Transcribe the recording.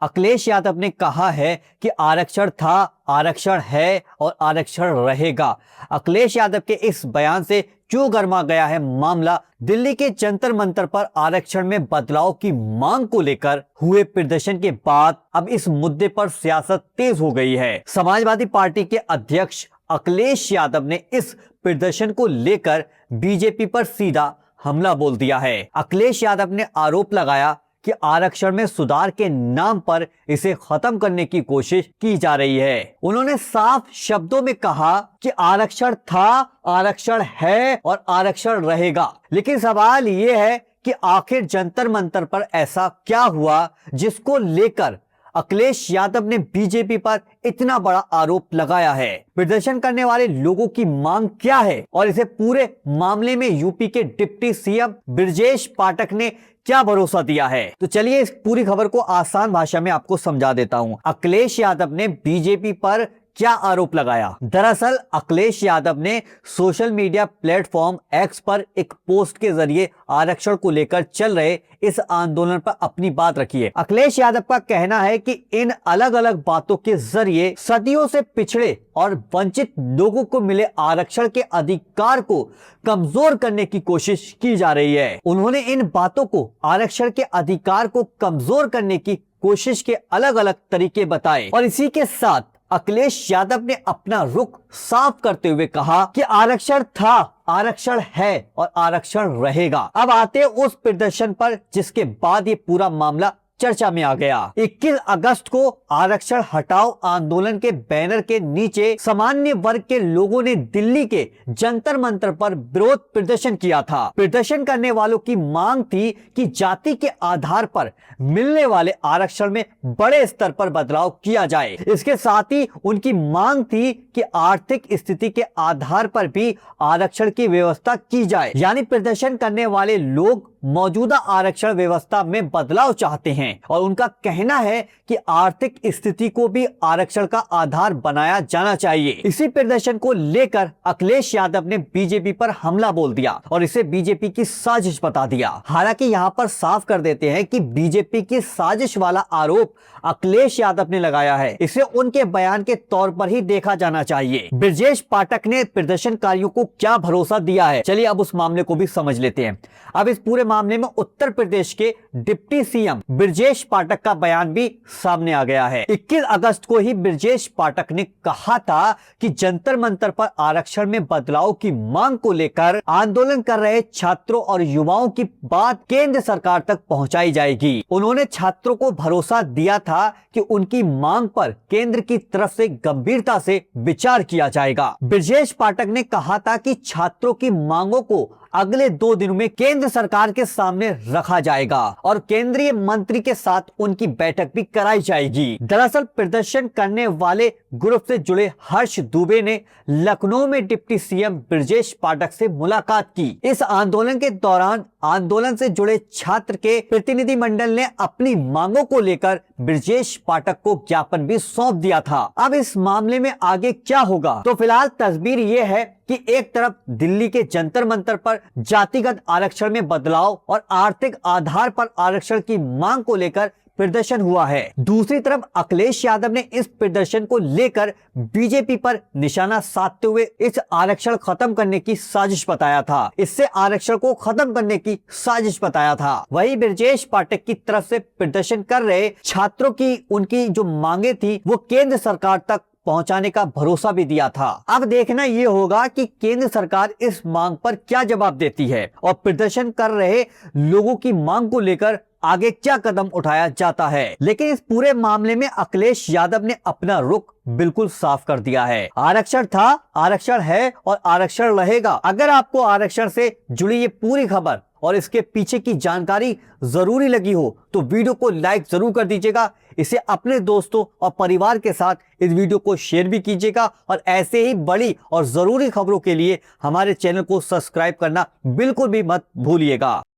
अखिलेश यादव ने कहा है कि आरक्षण था, आरक्षण है और आरक्षण रहेगा। अखिलेश यादव के इस बयान से क्यों गर्मा गया है मामला? दिल्ली के जंतर मंतर पर आरक्षण में बदलाव की मांग को लेकर हुए प्रदर्शन के बाद अब इस मुद्दे पर सियासत तेज हो गई है। समाजवादी पार्टी के अध्यक्ष अखिलेश यादव ने इस प्रदर्शन को लेकर बीजेपी पर सीधा हमला बोल दिया है। अखिलेश यादव ने आरोप लगाया कि आरक्षण में सुधार के नाम पर इसे खत्म करने की कोशिश की जा रही है। उन्होंने साफ शब्दों में कहा कि आरक्षण था, आरक्षण है और आरक्षण रहेगा। लेकिन सवाल यह है कि आखिर जंतर मंतर पर ऐसा क्या हुआ जिसको लेकर अखिलेश यादव ने बीजेपी पर इतना बड़ा आरोप लगाया है? प्रदर्शन करने वाले लोगों की मांग क्या है और इसे पूरे मामले में यूपी के डिप्टी सीएम ब्रजेश पाठक ने क्या भरोसा दिया है? तो चलिए इस पूरी खबर को आसान भाषा में आपको समझा देता हूं। अखिलेश यादव ने बीजेपी पर क्या आरोप लगाया? दरअसल अखिलेश यादव ने सोशल मीडिया प्लेटफॉर्म एक्स पर एक पोस्ट के जरिए आरक्षण को लेकर चल रहे इस आंदोलन पर अपनी बात रखी है। अखिलेश यादव का कहना है कि इन अलग अलग बातों के जरिए सदियों से पिछड़े और वंचित लोगों को मिले आरक्षण के अधिकार को कमजोर करने की कोशिश की जा रही है। उन्होंने इन बातों को, आरक्षण के अधिकार को कमजोर करने की कोशिश के अलग अलग तरीके बताए और इसी के साथ अखिलेश यादव ने अपना रुख साफ करते हुए कहा कि आरक्षण था, आरक्षण है और आरक्षण रहेगा। अब आते हैं उस प्रदर्शन पर जिसके बाद ये पूरा मामला चर्चा में आ गया। 21 अगस्त को आरक्षण हटाओ आंदोलन के बैनर के नीचे सामान्य वर्ग के लोगों ने दिल्ली के जंतर मंतर पर विरोध प्रदर्शन किया था। प्रदर्शन करने वालों की मांग थी कि जाति के आधार पर मिलने वाले आरक्षण में बड़े स्तर पर बदलाव किया जाए। इसके साथ ही उनकी मांग थी कि आर्थिक स्थिति के आधार पर भी आरक्षण की व्यवस्था की जाए। यानी प्रदर्शन करने वाले लोग मौजूदा आरक्षण व्यवस्था में बदलाव चाहते हैं और उनका कहना है कि आर्थिक स्थिति को भी आरक्षण का आधार बनाया जाना चाहिए। इसी प्रदर्शन को लेकर अखिलेश यादव ने बीजेपी पर हमला बोल दिया और इसे बीजेपी की साजिश बता दिया। हालांकि यहां पर साफ कर देते हैं कि बीजेपी की साजिश वाला आरोप अखिलेश यादव ने लगाया है, इसे उनके बयान के तौर पर ही देखा जाना चाहिए। ब्रजेश पाठक ने प्रदर्शनकारियों को क्या भरोसा दिया है, चलिए अब उस मामले को भी समझ लेते हैं। अब इस पूरे मामले में उत्तर प्रदेश के डिप्टी सीएम ब्रजेश पाठक का बयान भी सामने आ गया है। 21 अगस्त को ही ब्रजेश पाठक ने कहा था कि जंतर मंतर पर आरक्षण में बदलाव की मांग को लेकर आंदोलन कर रहे छात्रों और युवाओं की बात केंद्र सरकार तक पहुंचाई जाएगी। उन्होंने छात्रों को भरोसा दिया था कि उनकी मांग पर केंद्र की तरफ से गंभीरता से विचार किया जाएगा। ब्रजेश पाठक ने कहा था कि छात्रों की मांगों को अगले 2 दिनों में केंद्र सरकार के सामने रखा जाएगा और केंद्रीय मंत्री के साथ उनकी बैठक भी कराई जाएगी। दरअसल प्रदर्शन करने वाले ग्रुप से जुड़े हर्ष दुबे ने लखनऊ में डिप्टी सीएम ब्रजेश पाठक से मुलाकात की। इस आंदोलन के दौरान आंदोलन से जुड़े छात्र के प्रतिनिधि मंडल ने अपनी मांगों को लेकर ब्रजेश पाठक को ज्ञापन भी सौंप दिया था। अब इस मामले में आगे क्या होगा? तो फिलहाल तस्वीर ये है कि एक तरफ दिल्ली के जंतर मंतर पर जातिगत आरक्षण में बदलाव और आर्थिक आधार पर आरक्षण की मांग को लेकर प्रदर्शन हुआ है, दूसरी तरफ अखिलेश यादव ने इस प्रदर्शन को लेकर बीजेपी पर निशाना साधते हुए इस आरक्षण खत्म करने की साजिश बताया था, इससे आरक्षण को खत्म करने की साजिश बताया था। वहीं ब्रजेश पाठक की तरफ से प्रदर्शन कर रहे छात्रों की उनकी जो मांगे थी वो केंद्र सरकार तक पहुंचाने का भरोसा भी दिया था। अब देखना यह होगा कि केंद्र सरकार इस मांग पर क्या जवाब देती है और प्रदर्शन कर रहे लोगों की मांग को लेकर आगे क्या कदम उठाया जाता है। लेकिन इस पूरे मामले में अखिलेश यादव ने अपना रुख बिल्कुल साफ कर दिया है। आरक्षण था, आरक्षण है और आरक्षण रहेगा। अगर आपको आरक्षण से जुड़ी ये पूरी खबर और इसके पीछे की जानकारी जरूरी लगी हो तो वीडियो को लाइक जरूर कर दीजिएगा। इसे अपने दोस्तों और परिवार के साथ इस वीडियो को शेयर भी कीजिएगा और ऐसे ही बड़ी और जरूरी खबरों के लिए हमारे चैनल को सब्सक्राइब करना बिल्कुल भी मत भूलिएगा।